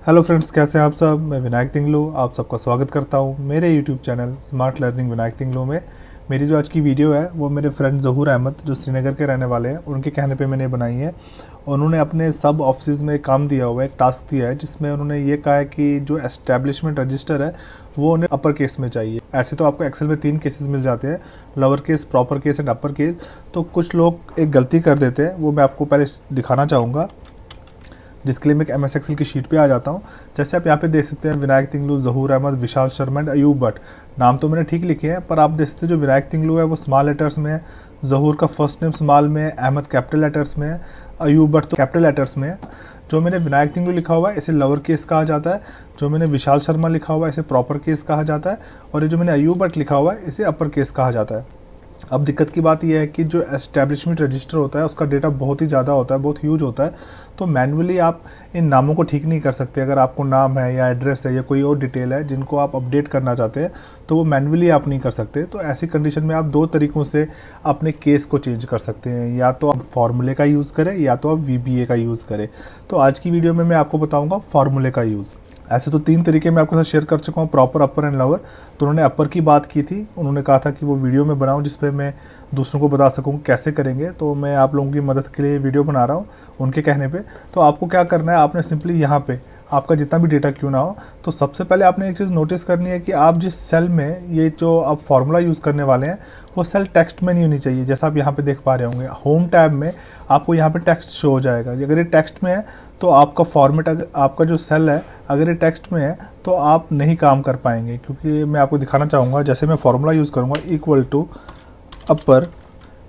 Hello friends, कैसे हैं आप सब। मैं विनायक तिंगलू आप सबका स्वागत करता हूं मेरे YouTube channel smart learning Vinayak Tinglu में। मेरी जो आज की वीडियो है वो मेरे फ्रेंड ज़हूर अहमद जो श्रीनगर के रहने वाले हैं उनके कहने पे मैंने बनाई है। उन्होंने अपने सब ऑफिस में काम दिया हुआ है, एक टास्क दिया है जिसमें उन्होंने ये कहा है कि जो एस्टैब्लिशमेंट रजिस्टर है वो उन्हें अपर केस में चाहिए। ऐसे तो आपको एक्सेल में 3 केसेस मिल जाते हैं, lower case, proper case and upper case. तो कुछ लोग एक गलती कर देते हैं, वो मैं आपको पहले दिखाना चाहूँगा, जिसके लिए मैं एक MS एक्सेल की शीट पे आ जाता हूँ। जैसे आप यहाँ पे देख सकते हैं विनायक तिंगलू, ज़हूर अहमद, विशाल शर्मा एंड अयूब भट्ट। नाम तो मैंने ठीक लिखे हैं, पर आप देख सकते हैं जो विनायक तिंगलू है वो स्मॉल लेटर्स में है, ज़हूर का फर्स्ट नेम स्मॉल में है, अहमद कैपिटल लेटर्स में है, अयूब भट्ट तो कैपिटल लेटर्स में है। जो मैंने विनायक तिंगलू लिखा हुआ है इसे लोअर केस कहा जाता है, जो मैंने विशाल शर्मा लिखा हुआ है इसे प्रॉपर केस कहा जाता है, और ये जो मैंने अयूब भट्ट लिखा हुआ है इसे अपर केस कहा जाता है। अब दिक्कत की बात यह है कि जो एस्टैब्लिशमेंट रजिस्टर होता है उसका डेटा बहुत ही ज़्यादा होता है, बहुत ह्यूज होता है। तो मैन्युअली आप इन नामों को ठीक नहीं कर सकते। अगर आपको नाम है या एड्रेस है या कोई और डिटेल है जिनको आप अपडेट करना चाहते हैं तो वो मैन्युअली आप नहीं कर सकते। तो ऐसी कंडीशन में आप 2 तरीक़ों से अपने केस को चेंज कर सकते हैं, या तो आप फार्मूले का यूज़ करें या तो आप VBA का यूज़ करें। तो आज की वीडियो में मैं आपको बताऊँगा फार्मूले का यूज़। ऐसे तो 3 तरीके मैं आपके साथ शेयर कर चुका हूँ, प्रॉपर, अपर एंड लोअर। तो उन्होंने अपर की बात की थी, उन्होंने कहा था कि वो वीडियो में बनाऊँ जिस पे मैं दूसरों को बता सकूँ कैसे करेंगे। तो मैं आप लोगों की मदद के लिए वीडियो बना रहा हूँ उनके कहने पे। तो आपको क्या करना है, आपने सिंपली यहाँ पे आपका जितना भी डेटा क्यों ना हो, तो सबसे पहले आपने एक चीज़ नोटिस करनी है कि आप जिस सेल में ये जो आप फार्मूला यूज़ करने वाले हैं वो सेल टेक्स्ट में नहीं होनी चाहिए। जैसा आप यहाँ पे देख पा रहे होंगे, होम टैब में आपको यहाँ पे टेक्स्ट शो हो जाएगा। अगर ये टेक्स्ट में है तो आपका फॉर्मेट, आपका जो सेल है अगर ये टेक्स्ट में है तो आप नहीं काम कर पाएंगे। क्योंकि मैं आपको दिखाना चाहूँगा, जैसे मैं फार्मूला यूज़ करूँगा इक्वल टू अपर,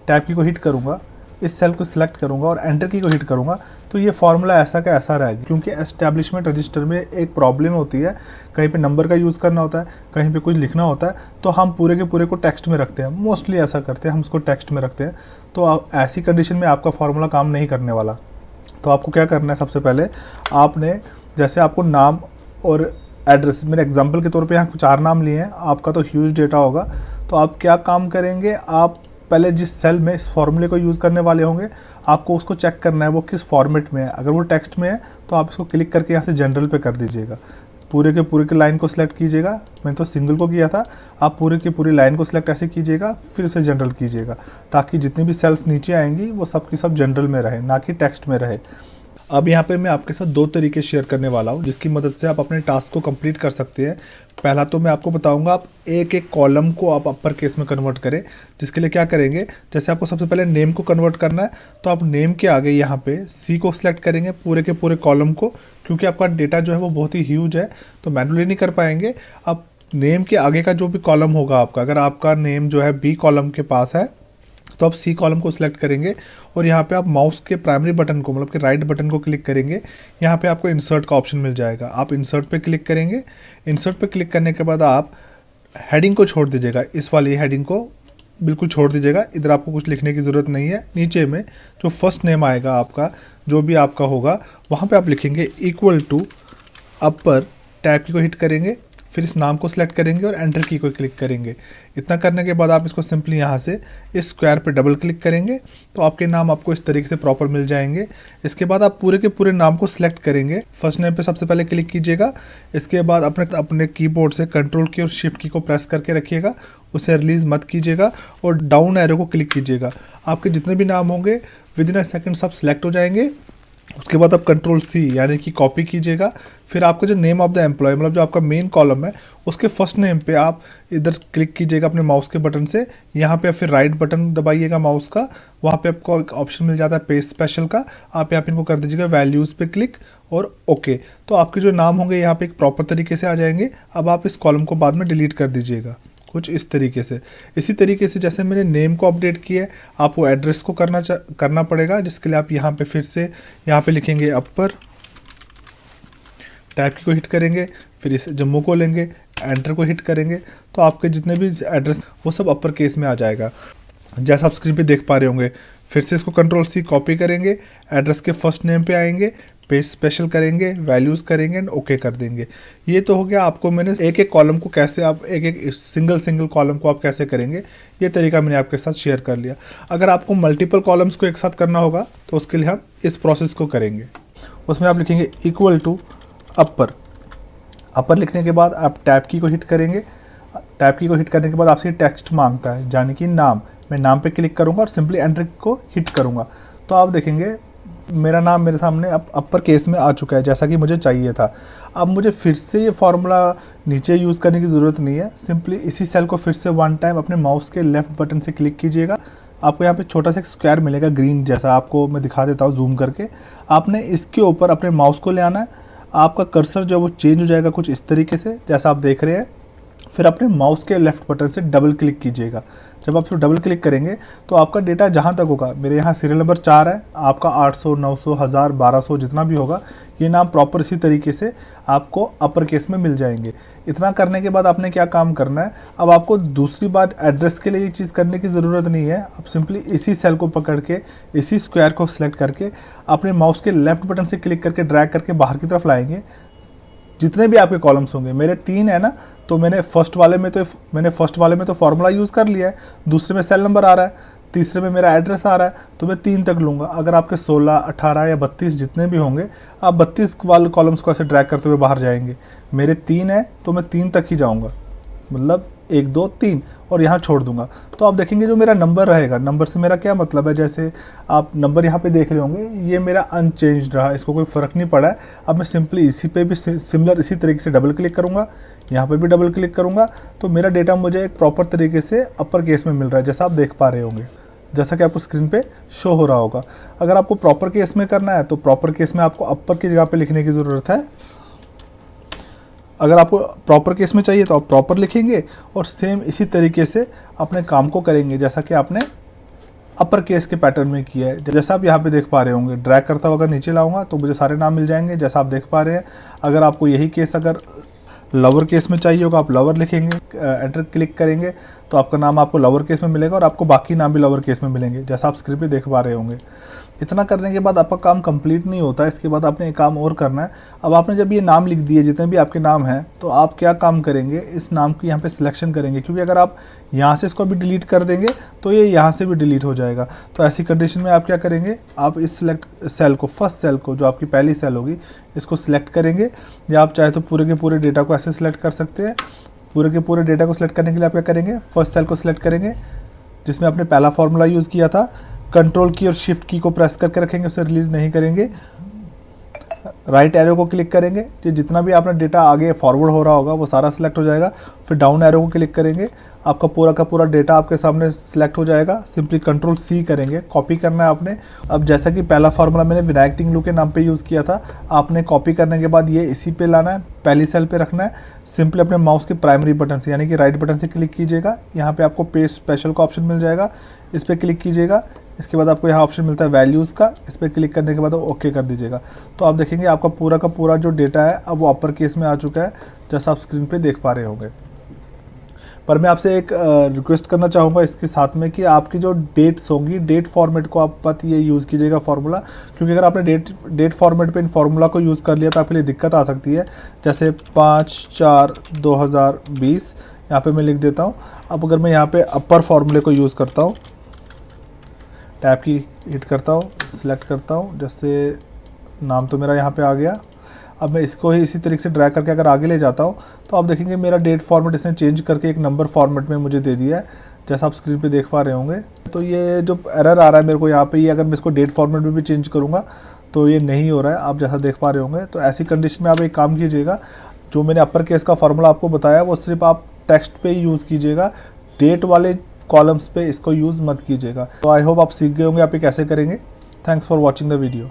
टैब की को हिट करूँगा, इस सेल को सिलेक्ट करूँगा और एंटर की को हिट करूँगा, तो ये फार्मूला ऐसा का ऐसा रहेगा। क्योंकि एस्टैब्लिशमेंट रजिस्टर में एक प्रॉब्लम होती है, कहीं पे नंबर का यूज़ करना होता है, कहीं पे कुछ लिखना होता है, तो हम पूरे के पूरे को टेक्स्ट में रखते हैं। मोस्टली ऐसा करते हैं, हम उसको टेक्स्ट में रखते हैं। तो ऐसी कंडीशन में आपका फार्मूला काम नहीं करने वाला। तो आपको क्या करना है, सबसे पहले आपने, जैसे आपको नाम और एड्रेस, मेरे एग्जांपल के तौर पे यहाँ 4 नाम लिए हैं, आपका तो ह्यूज डेटा होगा। तो आप क्या काम करेंगे, आप पहले जिस सेल में इस फॉर्मूले को यूज़ करने वाले होंगे आपको उसको चेक करना है वो किस फॉर्मेट में है। अगर वो टेक्स्ट में है तो आप इसको क्लिक करके यहाँ से जनरल पे कर दीजिएगा, पूरे के लाइन को सिलेक्ट कीजिएगा। मैंने तो सिंगल को किया था, आप पूरे की पूरी लाइन को सिलेक्ट ऐसे कीजिएगा, फिर उसे जनरल कीजिएगा, ताकि जितनी भी सेल्स नीचे आएंगी वो सब की सब जनरल में रहे, ना कि टेक्स्ट में रहे। अब यहाँ पे मैं आपके साथ 2 तरीके शेयर करने वाला हूँ जिसकी मदद से आप अपने टास्क को कंप्लीट कर सकते हैं। पहला तो मैं आपको बताऊंगा आप एक एक कॉलम को आप अपर केस में कन्वर्ट करें, जिसके लिए क्या करेंगे, जैसे आपको सबसे पहले नेम को कन्वर्ट करना है तो आप नेम के आगे यहाँ पे C को सिलेक्ट करेंगे पूरे के पूरे कॉलम को। क्योंकि आपका डेटा जो है वो बहुत ही ह्यूज है तो मैनुअली नहीं कर पाएंगे। आप नेम के आगे का जो भी कॉलम होगा आपका, अगर आपका नेम जो है B कॉलम के पास है तो आप C कॉलम को सिलेक्ट करेंगे और यहाँ पे आप माउस के प्राइमरी बटन को, मतलब कि राइट बटन को क्लिक करेंगे। यहाँ पे आपको इंसर्ट का ऑप्शन मिल जाएगा, आप इंसर्ट पे क्लिक करेंगे। इंसर्ट पे क्लिक करने के बाद आप हेडिंग को छोड़ दीजिएगा, इस वाली हेडिंग को बिल्कुल छोड़ दीजिएगा। इधर आपको कुछ लिखने की ज़रूरत नहीं है। नीचे में जो फर्स्ट नेम आएगा आपका, जो भी आपका होगा, वहाँ पर आप लिखेंगे इक्वल टू अपर, टैब की को हिट करेंगे, फिर इस नाम को सिलेक्ट करेंगे और एंटर की को क्लिक करेंगे। इतना करने के बाद आप इसको सिंपली यहाँ से इस स्क्वायर पे डबल क्लिक करेंगे तो आपके नाम आपको इस तरीके से प्रॉपर मिल जाएंगे। इसके बाद आप पूरे के पूरे नाम को सिलेक्ट करेंगे, फर्स्ट नेम पे सबसे पहले क्लिक कीजिएगा। इसके बाद अपने कीबोर्ड से कंट्रोल की और शिफ्ट की को प्रेस करके रखिएगा, उसे रिलीज़ मत कीजिएगा और डाउन एरो को क्लिक कीजिएगा। आपके जितने भी नाम होंगे विदिन अ सेकेंड सब सिलेक्ट हो जाएंगे। उसके बाद आप कंट्रोल C यानी कि कॉपी कीजिएगा। फिर आपका जो नेम ऑफ द एम्प्लॉय, मतलब जो आपका मेन कॉलम है, उसके फर्स्ट नेम पे आप इधर क्लिक कीजिएगा अपने माउस के बटन से। यहाँ पे फिर राइट बटन दबाइएगा माउस का, वहाँ पे आपको एक ऑप्शन मिल जाता है पेज स्पेशल का, आप यहाँ पे इनको कर दीजिएगा वैल्यूज़ पे क्लिक और ओके। तो आपके जो नाम होंगे यहाँ पे एक प्रॉपर तरीके से आ जाएंगे। अब आप इस कॉलम को बाद में डिलीट कर दीजिएगा कुछ इस तरीके से। इसी तरीके से जैसे मैंने नेम को अपडेट किया है, आपको एड्रेस को करना पड़ेगा, जिसके लिए आप यहाँ पे फिर से यहाँ पे लिखेंगे अपर, टैब की को हिट करेंगे, फिर इस जम्मू को लेंगे, एंटर को हिट करेंगे, तो आपके जितने भी एड्रेस वो सब अपर केस में आ जाएगा। जैसा आप स्क्रीन पे देख पा रहे होंगे, फिर से इसको कंट्रोल C कॉपी करेंगे, एड्रेस के फर्स्ट नेम पे आएंगे, पेज स्पेशल करेंगे, वैल्यूज़ करेंगे एंड ओके कर देंगे। ये तो हो गया। आपको मैंने एक एक कॉलम को कैसे, आप एक एक सिंगल कॉलम को आप कैसे करेंगे, ये तरीका मैंने आपके साथ शेयर कर लिया। अगर आपको मल्टीपल कॉलम्स को एक साथ करना होगा तो उसके लिए हम इस प्रोसेस को करेंगे। उसमें आप लिखेंगे इक्वल टू अपर लिखने के बाद आप टैब की को हिट करेंगे। टैब की को हिट करने के बाद आपसे टेक्स्ट मांगता है, यानी कि नाम। मैं नाम पे क्लिक करूँगा और सिंपली एंटर को हिट करूँगा। तो आप देखेंगे मेरा नाम मेरे सामने अब अपर केस में आ चुका है, जैसा कि मुझे चाहिए था। अब मुझे फिर से ये फार्मूला नीचे यूज़ करने की ज़रूरत नहीं है। सिंपली इसी सेल को फिर से वन टाइम अपने माउस के लेफ़्ट बटन से क्लिक कीजिएगा। आपको यहाँ पे छोटा सा एक स्क्वायर मिलेगा ग्रीन जैसा, आपको मैं दिखा देता हूँ जूम करके। आपने इसके ऊपर अपने माउस को ले आना है। आपका कर्सर जो वो चेंज हो जाएगा कुछ इस तरीके से जैसा आप देख रहे हैं। फिर अपने माउस के लेफ़्ट बटन से डबल क्लिक कीजिएगा। जब आप डबल क्लिक करेंगे तो आपका डेटा जहाँ तक होगा, मेरे यहाँ सीरियल नंबर 4 है, आपका 800, 900, 1000, 1200 जितना भी होगा, ये नाम प्रॉपर इसी तरीके से आपको अपर केस में मिल जाएंगे। इतना करने के बाद आपने क्या काम करना है, अब आपको दूसरी बार एड्रेस के लिए ये चीज़ करने की ज़रूरत नहीं है। आप सिंपली इसी सेल को पकड़ के इसी स्क्वायर को सिलेक्ट करके अपने माउस के लेफ़्ट बटन से क्लिक करके ड्रैग करके बाहर की तरफ लाएंगे। जितने भी आपके कॉलम्स होंगे, मेरे 3 है ना, तो मैंने फर्स्ट वाले में तो फार्मूला यूज़ कर लिया है, दूसरे में सेल नंबर आ रहा है, तीसरे में मेरा एड्रेस आ रहा है, तो मैं 3 तक लूँगा। अगर आपके 16, 18 या 32 जितने भी होंगे, आप 32 वाले कॉलम्स को ऐसे ड्रैग करते हुए बाहर जाएंगे। मेरे 3 है तो मैं 3 तक ही जाऊँगा, मतलब 1, 2, 3 और यहाँ छोड़ दूंगा। तो आप देखेंगे जो मेरा नंबर रहेगा, नंबर से मेरा क्या मतलब है, जैसे आप नंबर यहाँ पे देख रहे होंगे, ये मेरा अनचेंज्ड रहा, इसको कोई फ़र्क नहीं पड़ा है। अब मैं सिंपली इसी पे भी सिमिलर इसी तरीके से डबल क्लिक करूँगा, यहाँ पे भी डबल क्लिक करूँगा, तो मेरा डेटा मुझे एक प्रॉपर तरीके से अपर केस में मिल रहा है, जैसा आप देख पा रहे होंगे, जैसा कि आपको स्क्रीन पे शो हो रहा होगा। अगर आपको प्रॉपर केस में करना है तो प्रॉपर केस में आपको अपर की जगह पे लिखने की ज़रूरत है। अगर आपको प्रॉपर केस में चाहिए तो आप प्रॉपर लिखेंगे और सेम इसी तरीके से अपने काम को करेंगे जैसा कि आपने अपर केस के पैटर्न में किया है। जैसा आप यहाँ पे देख पा रहे होंगे, ड्रैग करता हुआ अगर नीचे लाऊंगा तो मुझे सारे नाम मिल जाएंगे जैसा आप देख पा रहे हैं। अगर आपको यही केस अगर लोअर केस में चाहिए होगा, आप लोअर लिखेंगे, एंटर क्लिक करेंगे तो आपका नाम आपको लोअर केस में मिलेगा और आपको बाकी नाम भी लोअर केस में मिलेंगे, जैसा आप स्क्रीन पे देख पा रहे होंगे। इतना करने के बाद आपका काम कंप्लीट नहीं होता, इसके बाद आपने एक काम और करना है। अब आपने जब ये नाम लिख दिए, जितने भी आपके नाम हैं, तो आप क्या काम करेंगे, इस नाम की यहाँ पे सिलेक्शन करेंगे, क्योंकि अगर आप यहाँ से इसको भी डिलीट कर देंगे तो ये यहाँ से भी डिलीट हो जाएगा। तो ऐसी कंडीशन में आप क्या करेंगे, आप इस सिलेक्ट सेल को, फर्स्ट सेल को, जो आपकी पहली सेल होगी, इसको सिलेक्ट करेंगे, या आप चाहे तो पूरे के पूरे डेटा को ऐसे सिलेक्ट कर सकते हैं। पूरे के पूरे डेटा को सिलेक्ट करने के लिए आप क्या करेंगे, फर्स्ट सेल को सिलेक्ट करेंगे जिसमें आपने पहला फार्मूला यूज़ किया था, कंट्रोल की और शिफ्ट की को प्रेस करके रखेंगे, उसे रिलीज़ नहीं करेंगे। राइट एरो को क्लिक करेंगे, जो जितना भी आपने डेटा आगे फॉरवर्ड हो रहा होगा वो सारा सिलेक्ट हो जाएगा। फिर डाउन एरो को क्लिक करेंगे, आपका पूरा का पूरा डेटा आपके सामने सिलेक्ट हो जाएगा। सिंपली कंट्रोल C करेंगे, कॉपी करना है आपने। अब जैसा कि पहला फार्मूला मैंने विनायक तिंगलू के नाम पे यूज़ किया था, आपने कॉपी करने के बाद ये इसी पे लाना है, पहली सेल पे रखना है। सिंपली अपने माउस के प्राइमरी बटन से, यानी कि राइट बटन से क्लिक कीजिएगा। यहाँ पे आपको पेस्ट स्पेशल का ऑप्शन मिल जाएगा, इस पर क्लिक कीजिएगा। इसके बाद आपको यहाँ ऑप्शन मिलता है वैल्यूज़ का, इस पर क्लिक करने के बाद ओके कर दीजिएगा। तो आप देखेंगे आपका पूरा का पूरा जो डेटा है अब वो अपर केस में आ चुका है, जैसा आप स्क्रीन पे देख पा रहे होंगे। पर मैं आपसे एक रिक्वेस्ट करना चाहूँगा इसके साथ में कि आपकी जो डेट्स होंगी, डेट फॉर्मेट को आप पत ये यूज़ कीजिएगा फार्मूला, क्योंकि अगर आपने डेट फॉर्मेट पे इन फार्मूला को यूज़ कर लिया तो आपके लिए दिक्कत आ सकती है। जैसे 5/4/2020 यहाँ पे मैं लिख देता हूँ। अब अगर मैं यहाँ पे अपर फार्मूले को यूज़ करता हूँ, टैब की हिट करता हूँ, सिलेक्ट करता हूँ, जैसे नाम तो मेरा यहाँ पे आ गया। अब मैं इसको ही इसी तरीके से ड्रैग करके अगर आगे ले जाता हूँ तो आप देखेंगे मेरा डेट फॉर्मेट इसने चेंज करके एक नंबर फॉर्मेट में मुझे दे दिया है, जैसा आप स्क्रीन पे देख पा रहे होंगे। तो ये जो एरर आ रहा है मेरे को यहाँ पे, ये अगर मैं इसको डेट फॉर्मेट में भी चेंज करूँगा तो ये नहीं हो रहा है, आप जैसा देख पा रहे होंगे। तो ऐसी कंडीशन में आप एक काम कीजिएगा, जो मैंने अपर केस का फार्मूला आपको बताया वो सिर्फ आप टेक्स्ट पे ही यूज़ कीजिएगा, डेट वाले कॉलम्स पे इसको यूज़ मत कीजिएगा। तो आई होप आप सीख गए होंगे आप ये कैसे करेंगे। Thanks for watching the video.